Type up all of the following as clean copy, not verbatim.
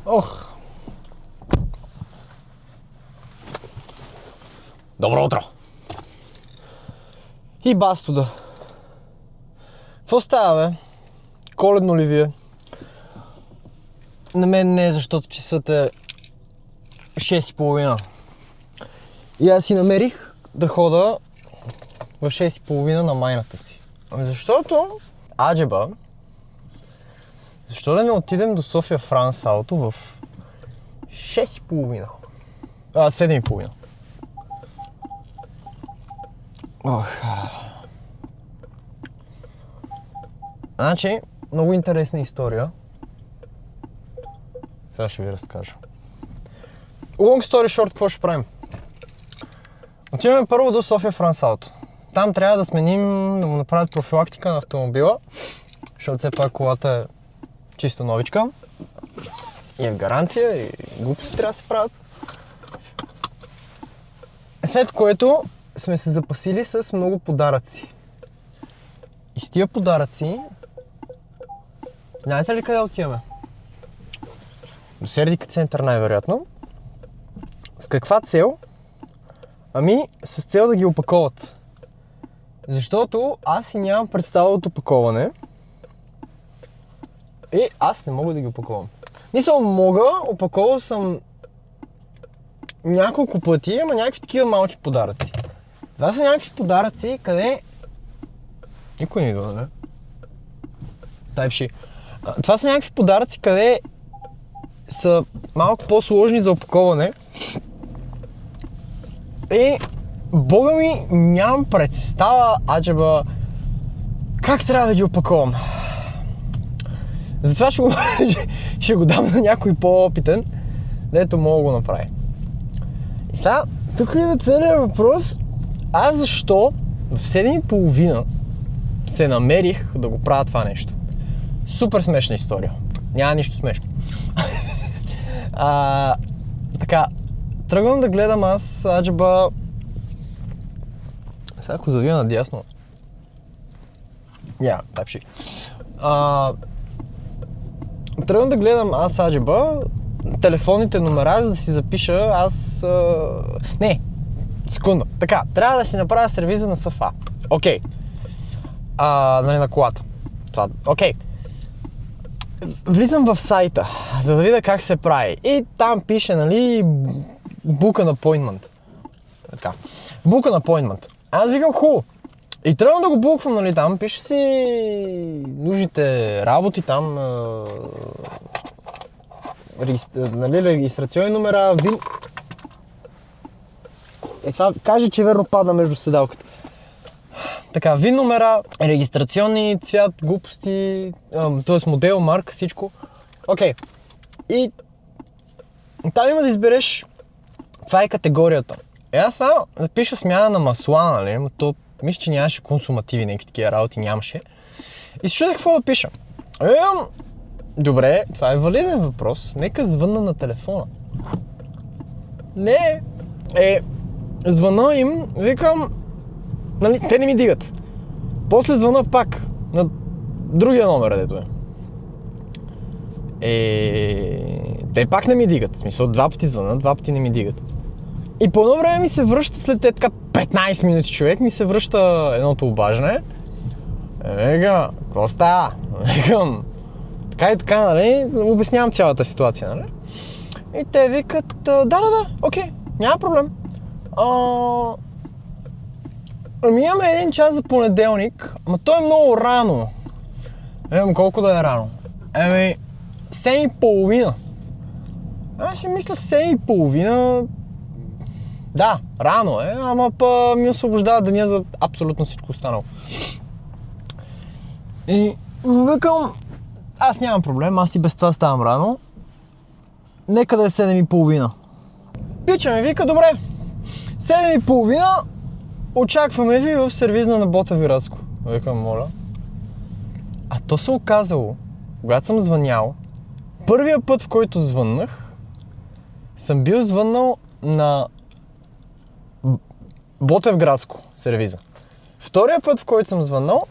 Ох. Добро утро. И бастуда. Какво става, бе? Коледно ли ви е? На мен не е, защото часът е 6:30. И аз си намерих да хода в 6:30 на майната си. Ами защото, аджеба, защо да не отидем до София Франс Ауто в 6:30? 7:30. Ох. Значи, много интересна история. Сега ще ви разкажа. Long story short, какво ще правим? Отиваме първо до София Франс Ауто. Там трябва да сменим, да му направят профилактика на автомобила, защото все пак колата е чисто новичка. И е в гаранция, и глупости трябва да се правят. След което сме се запасили с много подаръци. И с тия подаръци, знаете ли къде отиваме? До Сердика център най-вероятно. С каква цел? Ами, с цел да ги опаковат. Защото аз си нямам представа от опаковане. И аз не мога да ги опаковам. Мисля, мога, опаковал съм няколко пъти, ама някакви такива малки подаръци. Това са някакви подаръци, къде... Никой не идва, не? Тайпши. Това са някакви подаръци, къде са малко по-сложни за опаковане. И бога ми, нямам представа, аджеба, как трябва да ги опаковам. Затова ще го дам на някой по-опитен, дето мога да го направи. И сега, тук е целият въпрос, аз защо в 7:30 се намерих да го правя това нещо. Супер смешна история. Няма нищо смешно. Така, тръгвам да гледам аз, аджеба... Сега ако завия надясно... тапши. Тръгвам да гледам аз, аджеба, телефонните номера, за да си запиша аз... Не, секунда. Така, трябва да си направя сервиза на САФА. Окей. Нали, на колата. Това, окей. Влизам в сайта, за да видя как се прави. И там пише, нали, book an appointment. Така. Book an appointment. Аз викам, хубаво. И тръгвам да го буквам, нали, там пише си нужните работи, там нали, регистрационни номера, това каже, че верно падна между седалката. Така, вин номера, регистрационни, цвят, глупости, т.е. модел, марка, всичко. Окей. И там има да избереш, това е категорията. Аз само напиша смяна на масла, нали, но то мисля, че нямаше консумативи, някакви такива работи нямаше. И се чудех какво да пиша. Добре, това е валиден въпрос. Нека звънна на телефона. Не. Звъна им, викам, нали, те не ми дигат. После звъна пак на другия номер, дето е. Те пак не ми дигат. В смисъл, 2 пъти звъна, 2 пъти не ми дигат. И по едно време ми се връща, след така 15 минути човек, ми се връща едното обаждане. Викам, какво става? Викам, така и така, нали, обяснявам цялата ситуация, нали. И те викат, да, окей, няма проблем. Ами имаме 1 час за понеделник, ама то е много рано. Колко да е рано? 7:30. Аз ще мисля 7:30. Да, рано е, ама ми освобождава деня за абсолютно всичко останало. И викам, аз нямам проблем, аз и без това ставам рано. Нека да е 7:30. Пича ми вика, добре, 7:30, очакваме ви в сервизна на Ботевградско. Викам, моля. А то се оказало, когато съм звънял, първия път, в който звъннах, съм бил звъннал на Ботевградско сервиза. Втория път, в който съм звъннал,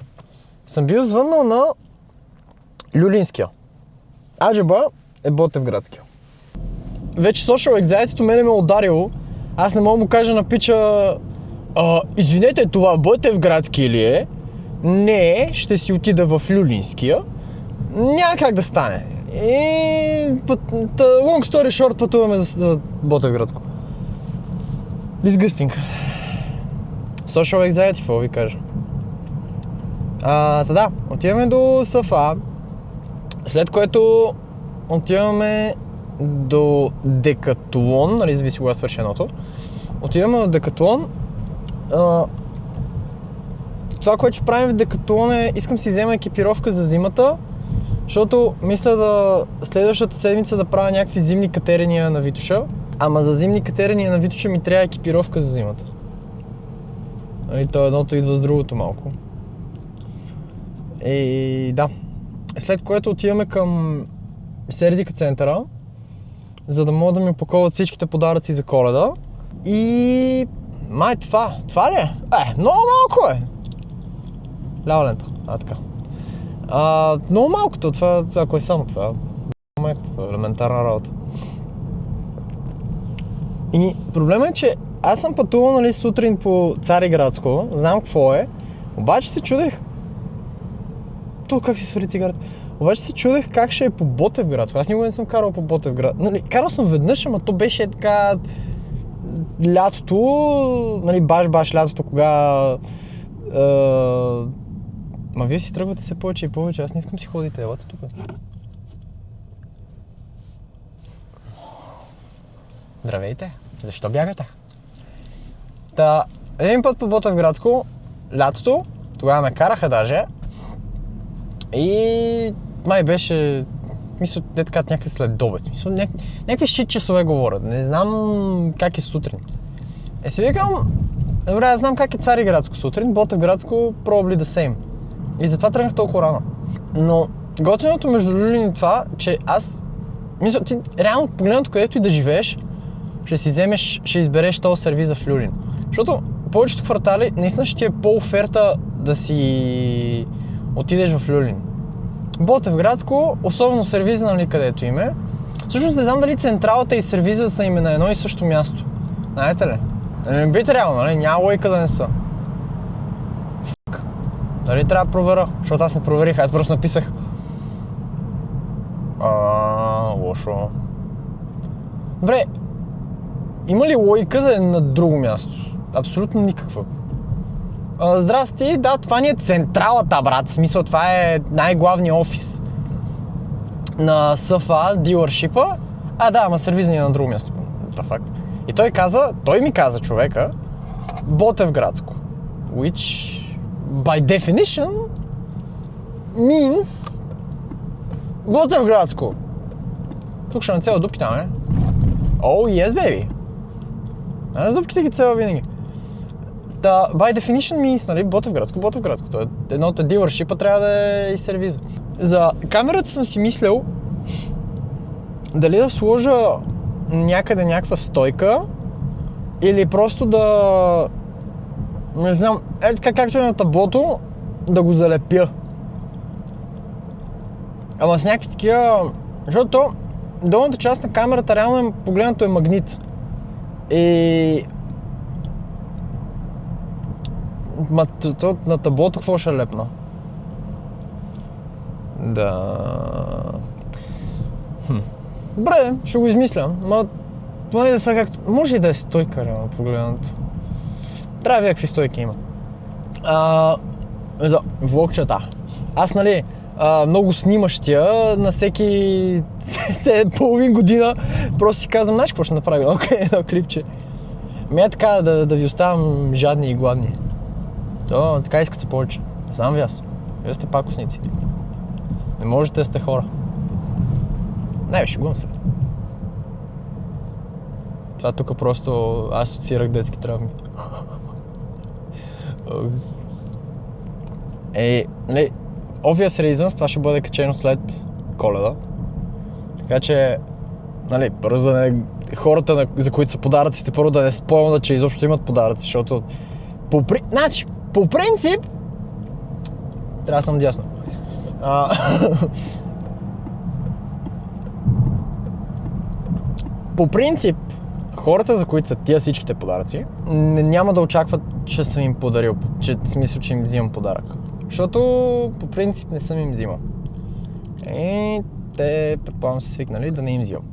съм бил звъннал на Люлинския. Аджеба е Ботевградския. вече social anxiety-то мене ме ударило. Аз не мога да му кажа на пича, извинете, това Ботевградски ли е? Не, ще си отида в Люлинския. Няма как да стане. И long story short, пътуваме за Ботевградско. Disgusting. Social anxiety, какво ви кажа. Да, отиваме до Сафа, след което отиваме до Декатлон, нали, зависи кога свърши едното. Отиваме до Декатлон. Това, което ще правим в Декатлон е, искам си взема екипировка за зимата, защото мисля да следващата седмица да правя някакви зимни катерения на Витоша. Ама за зимни катерения на Витоша ми трябва екипировка за зимата. Нали, то едното идва с другото малко. И да. След което отиваме към Сердика центъра, за да могат да ми опаковат всичките подаръци за Коледа. И май това ли е? Много малко е. Лява лента, така. Много малкото, това, ако е само това. Майката, елементарна работа. И проблемът е, че аз съм пътувал, нали, сутрин по Цариградско, знам какво е, обаче се чудех как си свали цигарата. Обаче се чудех как ще е по Ботевградско. Аз никога не съм карал по Ботевград. Нали, карал съм веднъж, ама то беше така лятото, нали, баш лятото, кога... Ма вие си тръгвате се повече и повече, аз не искам си ходите, елате тук. Здравейте, защо бягате? Един път по Ботевградско, лятото, тогава ме караха даже. И май беше, мисля, не така някакъв следобед, мисля, някакви шит часове говорят, не знам как е сутрин. Си викам, добре, аз знам как е Цариградско сутрин, Ботевградско probably the same. И затова тръгнах толкова рано. Но готиното между Люлин и това, че аз, мисля, ти реално погледнато където и да живееш, ще избереш този сервиза в Люлин. Защото повечето квартали наистина ще ти е по-оферта да си отидеш в Люлин. Ботевградско, особено сервиза, нали, където им е. Всъщност не знам дали централата и сервиза са им на едно и също място. Знаете ли? Не би трябвало, нали? Няма лойка да не са. Дали трябва да проверя? Защото аз не проверих, аз просто написах. Лошо. Добре, има ли лойка да е на друго място? Абсолютно никаква. Здрасти, да, това ни е централата, брат. В смисъл, това е най-главният офис на СФА, дилършипа. Да, ама сервизния на друго място. И той ми каза човека, Ботевградско. Which, by definition, means Ботевградско. Тук ще нацела дупки там, Oh, yes, baby. Аз дупките ги цела винаги. By definition means, нали, Ботевградско. То е едното дилършипа, трябва да е и сервиза. За камерата съм си мислял дали да сложа някъде някаква стойка или просто да, не знам, така както е на таблото, да го залепя. Ама с някакви такива, защото долната част на камерата реално погледнато е магнит. И на таблото какво ще лепна? Да. Добре, ще го измисля. Поне да са както... Може и да е стойка, реално погледнато. Трябва да видя какви стойки има. За влогчета. Аз, нали, много снимащия, на всеки половин година просто си казвам, знаеш какво ще направя? Едно клипче. Е така да ви оставам жадни и гладни. Така искате повече. Знам ви аз. Вие сте пакосници. Не можете да сте хора. Не, шегувам се. Това тук просто асоциирах детски травми. Нали, obvious reasons, това ще бъде качено след Коледа. Така че, нали, бързо да не... Хората, за които са подаръците, първо да не спомнят, че изобщо имат подаръци, защото по принцип трябва да съм дясно. По принцип, хората, за които са тия всичките подаръци, няма да очакват, че съм им подарил, че в смисъл, че им взимам подарък. Защото по принцип не съм им взимал. И те, предполагам, са свикнали да не им взимам.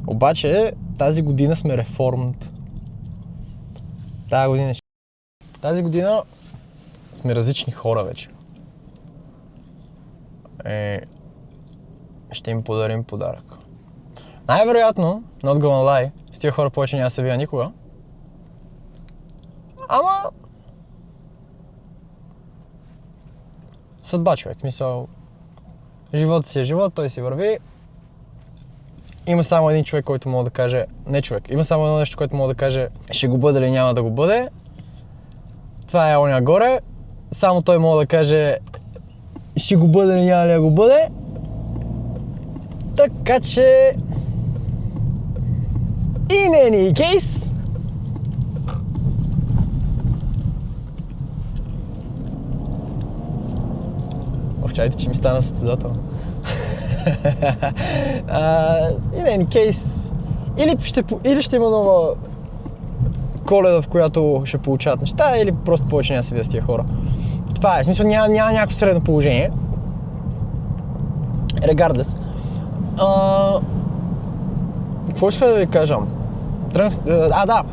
Обаче, тази година сме реформд. Тази година сме различни хора вече. Ще им подарим подарък. Най-вероятно, not gonna lie, с тия хора повече няма да се видя никога. Ама... съдба, човек. В смисъл... животът си е живот, той си върви. Има само един човек, който мога да каже... Не човек. Има само едно нещо, което мога да каже ще го бъде или няма да го бъде. Това е оня горе. Само той мога да каже ще го бъде или няма да го бъде. Така че... in any case... Чайте, че ми стана състезателно. In any case... Или ще има нова Коледа, в която ще получават неща, или просто повече няма да се видя с тия хора. Това е. В смисъл няма някакво средно положение. Regardless. Какво ще да ви кажа? Да.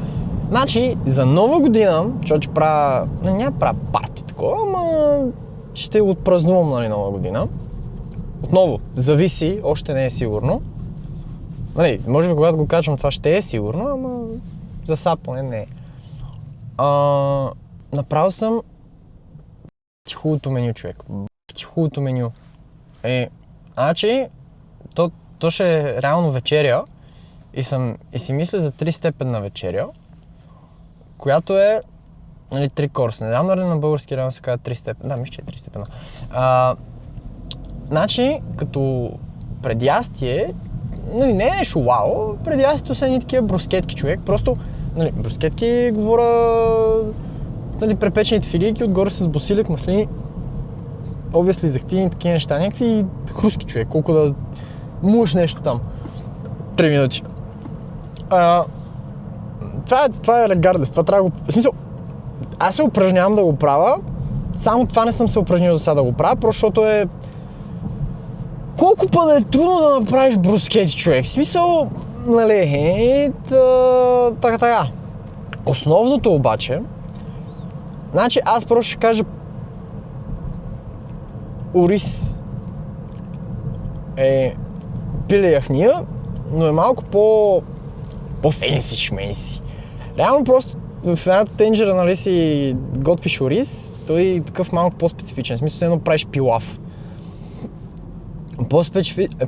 Значи, за нова година, защото ще правя... няма правя парти такова, ама ще отпразнувам, нали, нова година. Отново, зависи, още не е сигурно. Нали, може би когато го качвам това ще е сигурно, ама за сега поне не е. Направил съм хубавото меню, човек. Хубавото меню. Значи, то ще е реално вечеря и си мисля за 3-степенна вечеря, която е, нали, 3 корса. Не знам дали на български реално се казва 3 степен. Да, мисля, че е 3 степена. Значи, като предястие, нали, не е нещо вау, предястието са едни такива брускетки, човек. Просто, нали, брускетки говоря, нали, препечените филийки, отгоре с босилек, маслини, obviously захтини, такива неща, някакви хруски, човек, колко да муеш нещо там. 3 минути. Това е regardless, това трябва да го... В смисъл, аз се упражнявам да го правя, само това не съм се упражнил за сега да го правя, просто защото е... Колко пъти е трудно да направиш брускети, човек? В смисъл, нали, така. Основното обаче, значи аз просто ще кажа ориз е пиле яхния, но е малко по-фенси шменси. Реално просто в едната тенджера, нали, си готвиш ориз, той е такъв малко по-специфичен. В смисъл, все едно правиш пилав.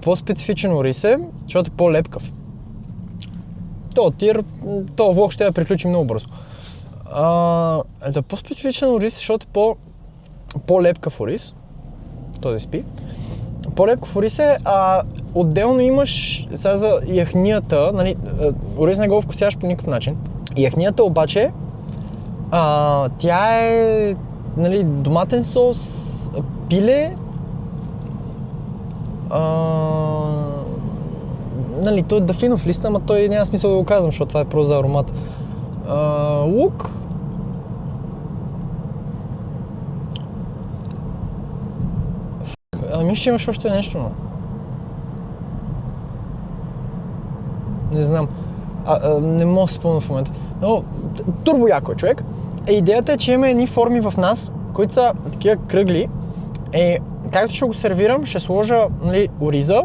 По-специфичен ориз е, защото е по-лепкав. То влог ще да приключи много бързо. По-специфичен ориз, защото е по-лепкав ориз. Този спи. По-лепкав ориз е, отделно имаш сега за яхнията, нали, ориз не го вкусяваш по никакъв начин. Яхнията обаче, тя е, нали, доматен сос, пиле, нали, той е дафинов лист, ама той няма смисъл да го казвам, защото това е просто за аромат. Лук. Мисля, че имаш още нещо, но... Не знам. Не мога да се спомня в момента. Но турбо яко е, човек. Идеята е, че има едни форми в нас, които са такива кръгли. Както ще го сервирам, ще сложа, нали, ориза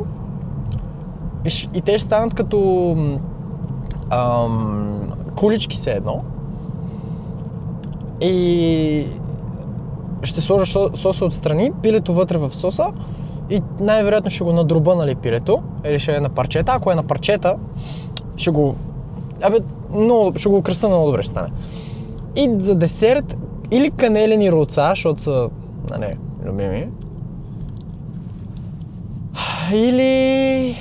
и те ще станат като кулички все едно. И ще сложа соса отстрани, пилето вътре в соса и най-вероятно ще го надруба, нали, пилето, или ще е на парчета. Ако е на парчета, ще го украса много добре ще стане. И за десерт или канелени ролца, защото са, нали, любими. Или...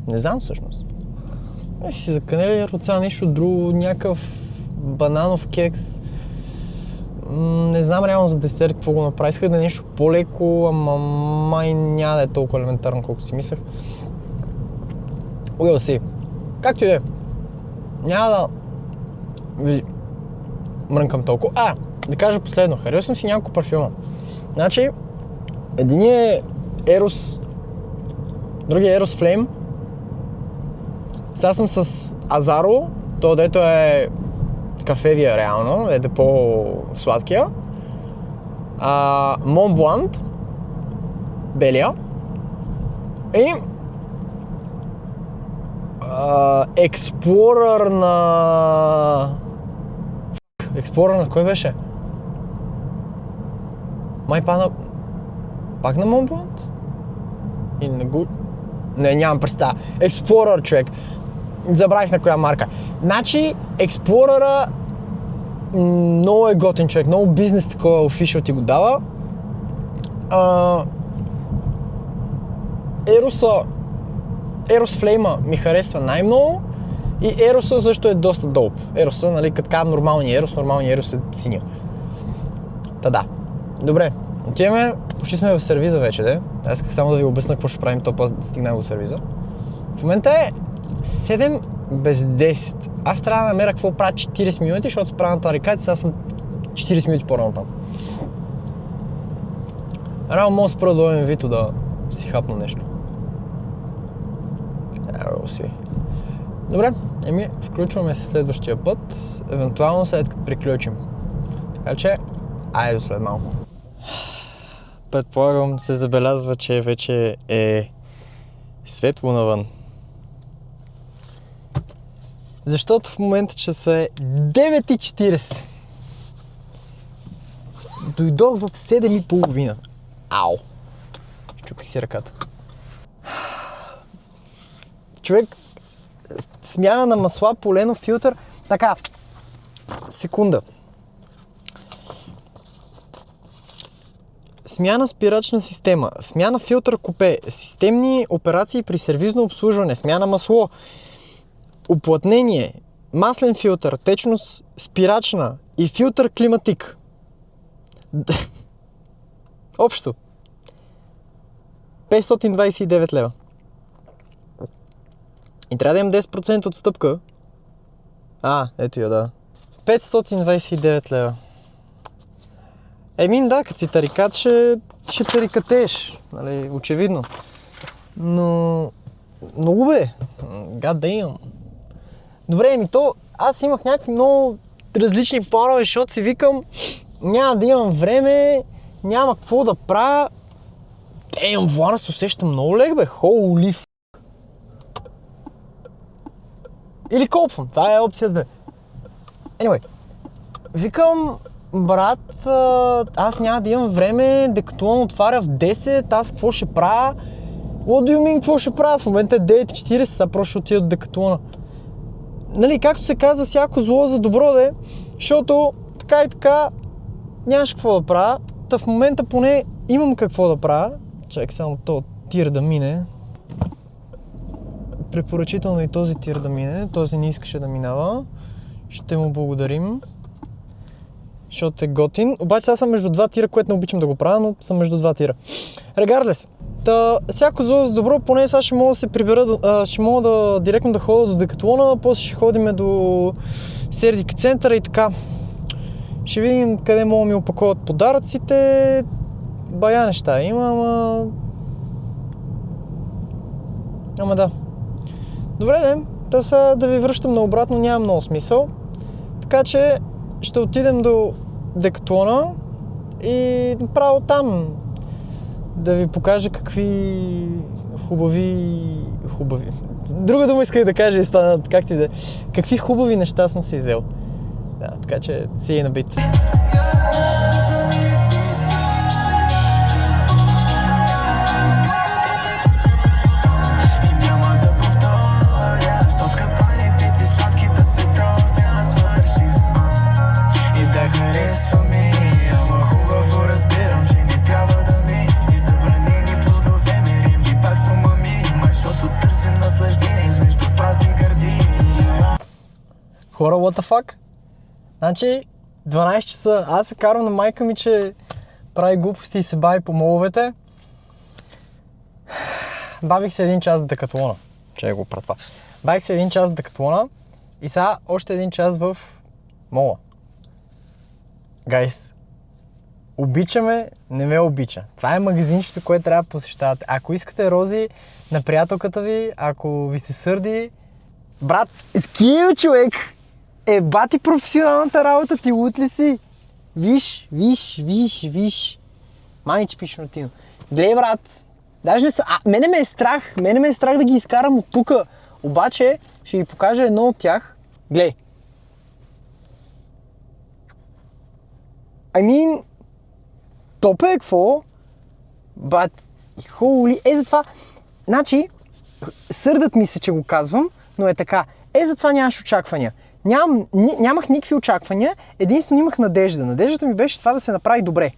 не знам всъщност. За канелени ролца нещо друго, някакъв бананов кекс. Не знам реално за десерт какво го направи. Исках да е нещо по-леко, ама май няма да е толкова елементарно, колко си мислех. Уел си. Както и да е. Няма да мрънкам толкова. Да кажа последно. Харесвам си няколко парфюма. Значи, единият е Eros, другия е Eros Flame. Сега съм с Азаро, то дето е кафевия реално, дето е по-сладкия. Mont Blanc, белия. И Explorer на... Explorer на кой беше? Май пак на Mont Blanc? И на Good? Не, нямам представа. Explorer, човек. Забравих на коя марка. Значи, Explorer-а много е готин човек. Много бизнес такова official ти го дава. Eros Flame ми харесва най-много. И Eros също е доста доп. Eros, нали, като казвам нормалния Eros е синия. Да. Добре, отиваме, почти сме в сервиза вече, де. Аз исках само да ви обясна какво ще правим, то да стигнем до сервиза. В момента е 7 без 10. Аз трябва да намеря какво правя 40 минути, защото се правя на тази река и сега съм 40 минути по-рано там. Рано мога да спра до Вито да си хапна нещо. Добре, включваме се следващия път, евентуално след като приключим. Така че, айде до след малко. Предполагам се забелязва, че вече е светло навън. Защото в момента часа е 9:40. Дойдох в 7:30. Ау! Чупих си ръката. Човек, смяна на масла, поленов филтър. Така, секунда. Смяна спирачна система, смяна филтър купе, системни операции при сервизно обслужване, смяна масло, уплътнение, маслен филтър, течност спирачна и филтър климатик. Общо 529 лева. И трябва да имам 10% отстъпка. Ето я, да. 529 лева. Да, като си тарикат, ще тарикатеш, нали, очевидно. Но много бе. God damn. Добре, аз имах някакви много различни планове, защото си викам, няма да имам време, няма какво да правя. Влана се усеща много лег, бе. Holy f***. Или копвам. Това е опция 2. Anyway. Викам, брат, аз няма да имам време, Decathlon отваря в 10, аз какво ще правя? What do you mean, какво ще правя? В момента е 9:40, сега просто ще отида до Decathlon. Нали, както се казва, всяко зло за добро да е, защото така и така нямаш какво да правя. Та в момента поне имам какво да правя. Чакай само този тир да мине. Препоръчително и този тир да мине, този не искаше да минава. Ще му благодарим, защото е готин. Обаче аз съм между два тира, което не обичам да го правя, но съм между два тира. Regardless, всяко зло за добро, поне сега ще мога да се прибера, ще мога да директно да ходя до Декатлона, после ще ходим до Сердика центъра и така. Ще видим къде мога да ми опаковат подаръците. Бая неща има, ама да. Добре, то сега да ви връщам наобратно няма много смисъл. Така че ще отидем до Декатлона и направо там да ви покажа какви хубави... Друга дума исках да кажа и стана, как ти да... Какви хубави неща съм си взел. Да, така че see you in a bit. Хора, what the fuck? Значи, 12 часа. Аз се карам на майка ми, че прави глупости и се бави по моловете. Бавих се 1 час за декатлона. Че го пратва. Бавих се 1 час за декатлона и сега още 1 час в мола. Гайс, обичаме, не ме обича. Това е магазинчето, което трябва да посещавате. Ако искате рози на приятелката ви, ако ви се сърди, брат, скил човек! Бати професионалната работа, ти лут ли си? Виж. Маниче пишнотино. Глей, брат, даже не са... мене ме е страх да ги изкарам от тука. Обаче, ще ви покажа едно от тях. Глей. Топ е какво? But, holy... затова... Значи, сърдат ми се, че го казвам, но е така. Затова нямаш очаквания. Нямах никакви очаквания, единствено имах надежда. Надеждата ми беше това да се направи добре.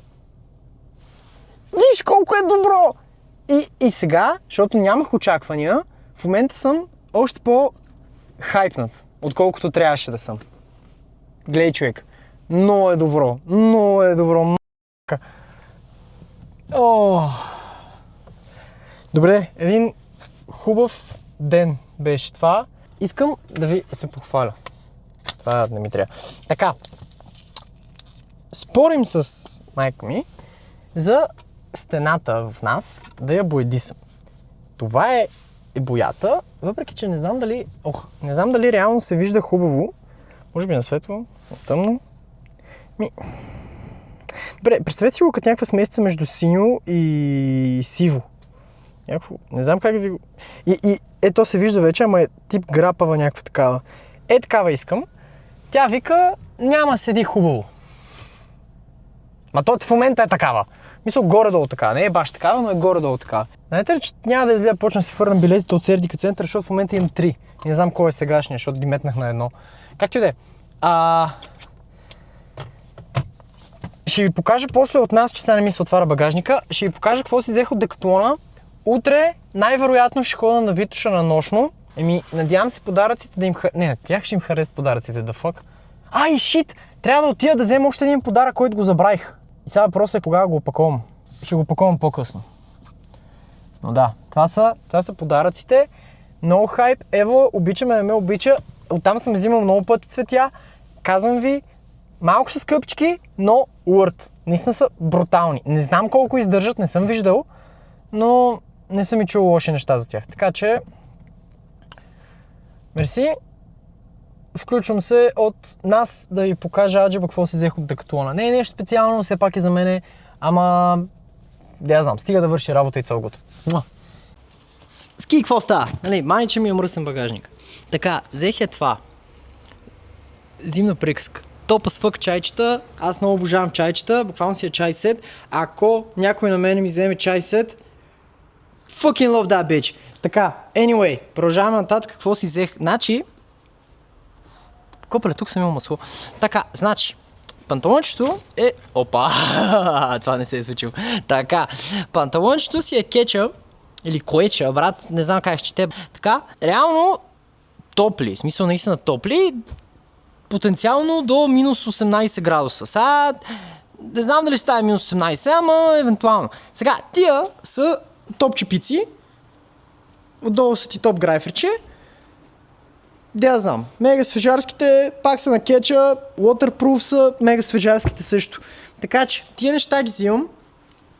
Виж колко е добро! И сега, защото нямах очаквания, в момента съм още по-хайпнат, отколкото трябваше да съм. Глей, човек. Много е добро. Добре, един хубав ден беше това. Искам да ви се похваля. Това не ми трябва. Така, спорим с майка ми за стената в нас да я боядисам. Това е боята, въпреки че не знам дали реално се вижда хубаво. Може би на светло, на тъмно. Добре, представете си го като някаква смесица между синьо и сиво. Не знам как ви го... То се вижда вече, ама е тип грапава някаква такава. Такава искам. Тя вика, няма седи хубаво. Ма то в момента е такава. Мисля, горе-долу такава. Не е баш такава, но е горе-долу такава. Знаете ли, че няма да излея почна да си фърнам билетите от Сердика център, защото в момента имам 3. И не знам кой е сегашния, защото ги метнах на едно. Както и да е. Ще ви покажа после от нас, че сега не ми се отваря багажника. Ще ви покажа какво си взех от Декатлона. Утре най-вероятно ще ходя на Витоша на нощно. Надявам се подаръците да им Не, тях ще им харесат подаръците, да фак. Шит! Трябва да отида да взема още един подарък, който го забравих. И сега въпросът е кога го опаковам. Ще го опаковам по-късно. Но да, това са подаръците. Много хайп. Ево, обичаме, не ме обича. Оттам съм взимал много пъти цветя. Казвам ви, малко са скъпчки, но worth. Наистина са брутални. Не знам колко издържат, не съм виждал, но не съм и чул лоши неща за тях. Така че, мерси. Включвам се от нас да ви покажа аджеба какво си взех от Декатлона. Не е нещо специално, все пак е за мене, ама да знам, стига да върши работа и цялото. Ски, какво става? Маниче ми е мръсен багажник. Така, взех това. Зимна приказка. Топа с фък чайчета. Аз много обожавам чайчета. Буквално си е чай сет. Ако някой на мене ми вземе чай сет, fucking love that bitch. Така, anyway, продължаваме нататък. Какво си взех? Значи, копеле, тук съм имал масло. Така, значи, панталончето е... Опа! Това не се е случило. Така, панталончето си е кетчъп, или коеча, брат, не знам как ще чете. Така, реално топли, в смисъл наистина топли, потенциално до минус 18 градуса. Сега, не знам дали става минус 18, ама евентуално. Сега, тия са топ чепици, отдолу са ти топ грайферче. Да знам, мега свежарските пак са на кетча, waterproof са, мега свежарските също. Така че, тия неща ги взимам,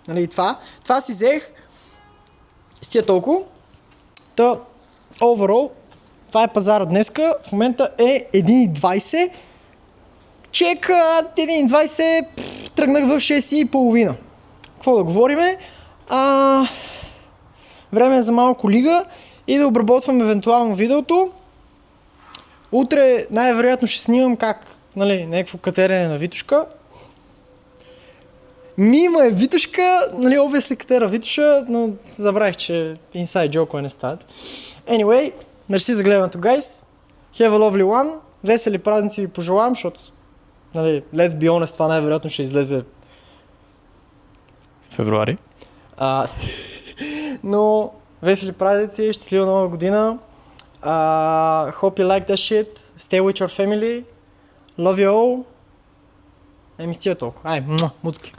нали това си взех с тия толкова. Та, overall, това е пазара днеска, в момента е 1,20. Чек 1,20, тръгнах в 6,5. Какво да говориме? Време е за малко лига и да обработвам евентуално видеото. Утре най-вероятно ще снимам как, някакво катерене на Витошка. Мима е Витошка, обвисли катера Витоша, но забравих, че inside joke не стават. Anyway, мерси за гледането, guys. Have a lovely one. Весели празници ви пожелавам, защото, let's be honest, това най-вероятно ще излезе в февруари. Но весели празници, щастлива нова година. Hope you like that shit. Stay with your family. Love you all. Еми стига толкова. Ай, муцки.